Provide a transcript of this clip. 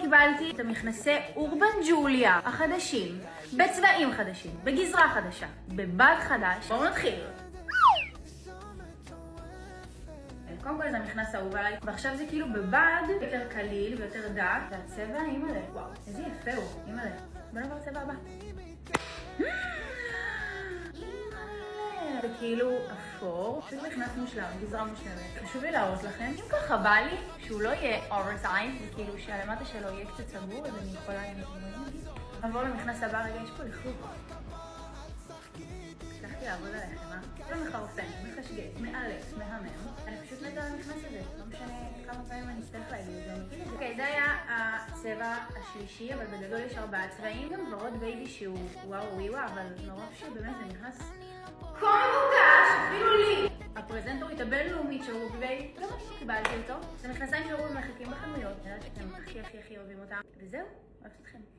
קיבלתי את המכנסי אורבן ג'וליה החדשים, בצבעים חדשים, בגזרה חדשה, בבד חדש. בואו נתחיל. קודם כל זה המכנס האהוב עליי, ועכשיו זה כאילו בבד יותר קליל ויותר דק, והצבע אימא'לה, וואו, איזה יפה הוא, אימא'לה. בוא נעבור לצבע הבא. זה כאילו אפור, פשוט מכנס מושלם, גזרה מושלמת. חשוב לי להראות לכם, אם ככה בא לי שהוא לא יהיה אוברסייז, וכאילו שהלמטה שלו יהיה קצת סגור, אז אני יכולה לעבור למכנס הבא. רגע, יש פה לכלוך. הצלחתי לעבוד עליכם, לא מחרפן, מחשגט, מאלף, מהמם. אני פשוט מתה על המכנס הזה, לא משנה כמה פעמים אני אצטרך להגיד את זה. אוקיי, זה היה הצבע השלישי, אבל בגדול יש 4 צבעים, גם ורוד בייבי שהוא וואו וויווה, אבל נורא שבאמת זה נכנס כה מבוקש, אפילו לי. הפרזנטורית הבינלאומית של רובי, גם אני קיבלתי אותו. זה מכנסיים של רובי מחכים בחנויות, אני יודעת שאתם הכי אוהבים אותם. וזהו, אוהבת אתכם.